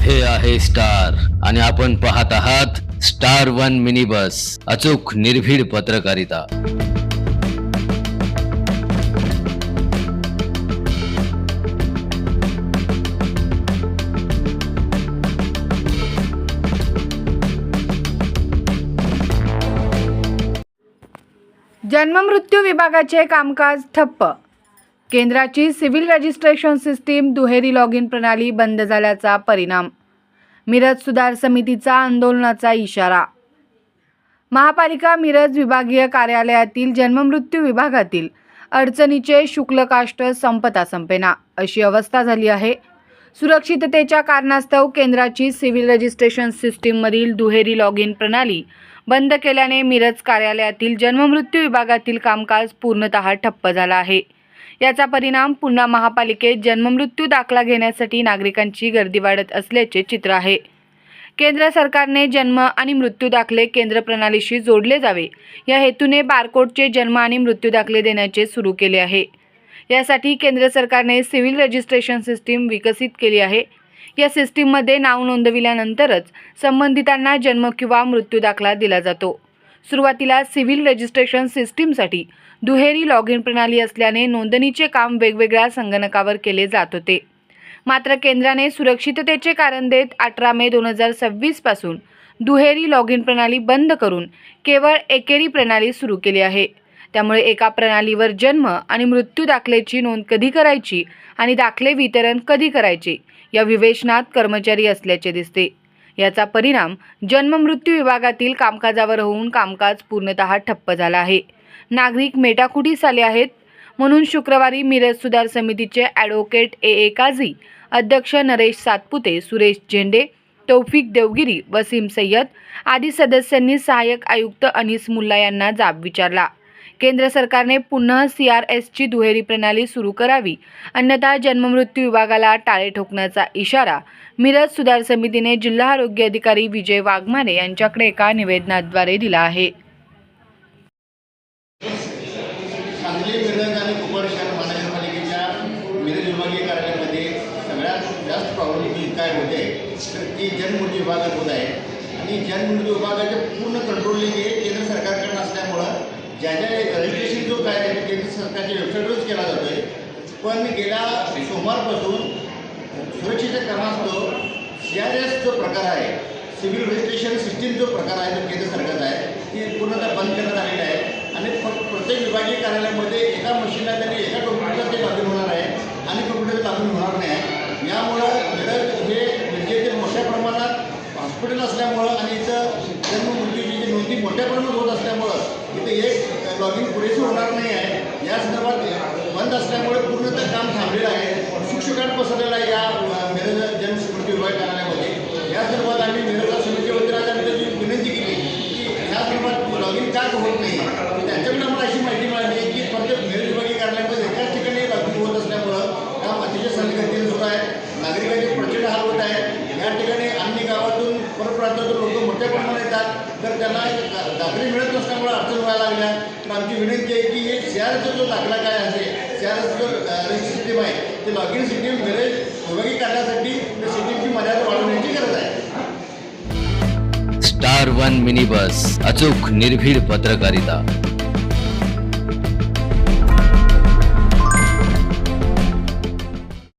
हे आहे स्टार आणि आपण पाहत आहात स्टार वन मिनी बस, अचूक निर्भीड पत्रकारिता। जन्ममृत्यू विभागाचे कामकाज ठप्प। केंद्राची सिव्हिल रजिस्ट्रेशन सिस्टीम दुहेरी लॉगिन प्रणाली बंद झाल्याचा परिणाम। मिरज सुधार समितीचा आंदोलनाचा इशारा। महापालिका मिरज विभागीय कार्यालयातील जन्ममृत्यू विभागातील अडचणीचे शुल्ककाष्ठ संपता संपेना अशी अवस्था झाली आहे। सुरक्षिततेच्या कारणास्तव केंद्राची सिव्हिल रजिस्ट्रेशन सिस्टीममधील दुहेरी लॉगिन प्रणाली बंद केल्याने मिरज कार्यालयातील जन्ममृत्यू विभागातील कामकाज पूर्णतः ठप्प झाला आहे। याचा परिणाम पुन्हा महापालिकेत जन्ममृत्यू दाखला घेण्यासाठी नागरिकांची गर्दी वाढत असल्याचे चित्र आहे। केंद्र सरकारने जन्म आणि मृत्यू दाखले केंद्र प्रणालीशी जोडले जावे या हेतूने बारकोडचे जन्म आणि मृत्यू दाखले देण्याचे सुरू केले आहे। यासाठी केंद्र सरकारने सिव्हिल रजिस्ट्रेशन सिस्टीम विकसित केली आहे। या सिस्टीममध्ये नाव नोंदविल्यानंतरच संबंधितांना जन्म किंवा मृत्यू दाखला दिला जातो। सुरुवातीला सिव्हिल रजिस्ट्रेशन सिस्टीमसाठी दुहेरी लॉगिन प्रणाली असल्याने नोंदणीचे काम वेगवेगळ्या संगणकावर केले जात होते। मात्र केंद्राने सुरक्षिततेचे कारण देत 18 मे 2026 पासून दुहेरी लॉगिन प्रणाली बंद करून केवळ एकेरी प्रणाली सुरू केली आहे। त्यामुळे एका प्रणालीवर जन्म आणि मृत्यू दाखल्याची नोंद कधी करायची आणि दाखले वितरण कधी करायचे या विवेचनात कर्मचारी असल्याचे दिसते। याचा परिणाम जन्म मृत्यू विभागातील कामकाजावर होऊन कामकाज पूर्णतः ठप्प झाला आहे। नागरिक मेटाकुटीस आले आहेत म्हणून शुक्रवारी मिरज सुधार समितीचे ॲडव्होकेट ए काझी, अध्यक्ष नरेश सातपुते, सुरेश झेंडे, तौफिक देवगिरी, वसीम सय्यद आदी सदस्यांनी सहाय्यक आयुक्त अनीस मुल्ला यांना जाब विचारला। केंद्र सरकारने पुन्हा CRSची दुहेरी प्रणाली सुरू करावी, अन्यथा जन्ममृत्यू विभागाला टाळे ठोकण्याचा इशारा मिरज सुधार समितीने जिल्हा आरोग्य अधिकारी विजय वाघमारे यांच्याकडे एका निवेदनाद्वारे दिला आहे। सांगली, मिरज आणि कोपर शहर महानगरपालिकेच्या मिरज विभागीय कार्यालयामध्ये सगळ्यात जास्त प्रॉब्लेम काय होते तर ती जन्ममृत्यू विभागात होत आहे आणि जन्ममृत्यू विभागाचे पूर्ण कंट्रोलिंग हे केंद्र सरकारकडे असल्यामुळं ज्याच्या रजिस्ट्रेशन जो काय आहे केंद्र सरकारच्या वेबसाईटवरच केला जातो आहे। पण गेल्या सोमवारपासून सुरक्षेच्या कारणास्तव CRS जो प्रकार आहे, सिव्हिल रजिस्ट्रेशन सिस्टीम जो प्रकार आहे तो केंद्र सरकारचा आहे, ती पूर्णतः बंद करण्यात आलेली आहे आणि फक्त प्रत्येक विभागीय कार्यालयामध्ये एका मशीनला त्यांनी एका कॉम्प्युटरला ते लागू होणार आहे आणि कॉम्प्युटर लागू होणार नाही आहे। यामुळं मिरज हे म्हणजे ते मोठ्या प्रमाणात हॉस्पिटल असल्यामुळं आणि इथं जन्ममृत्यूची जी नोंदी मोठ्या प्रमाणात होत असल्यामुळं इथे एक लॉगिन पुरेसे होणार नाही आहे। या संदर्भात बंद असल्यामुळे पूर्णतः काम थांबलेलं आहे। शुकशुकाट पसरलेला आहे या मिरज जन्ममृत्यू विभाग कार्यालयामध्ये। या संदर्भात आम्ही मिरज समितीच्या वतीने आज आम्ही त्याची विनंती केली की या संदर्भात लॉगिन का होत नाही। त्यांच्याकडे आम्हाला अशी माहिती मिळाली की प्रत्येक मिरज विभागीय कार्यालयामध्ये एकाच ठिकाणी लॉगिन होत असल्यामुळं काम अतिशय संघटनेने सुरू आहे। नागरिकांचे प्रचंड हाल होत आहे। या ठिकाणी अन्य गावातून परप्रांतातून लोक मोठ्या प्रमाणात येतात तर त्यांना दाखले मिळत नसल्यामुळे अडचण व्हायला लागल्या। तर आमची विनंती आहे की हे CRSचा जो दाखला काय असेल, CRS जो रजिस्टर सिस्टीम आहे ते लॉगिन सिस्टीम मिरज विभागीय करण्यासाठी त्या सिस्टीमची मर्यादा वाढवण्याची गरज आहे। स्टार वन मिनी बस, अचूक निर्भीड पत्रकारिता।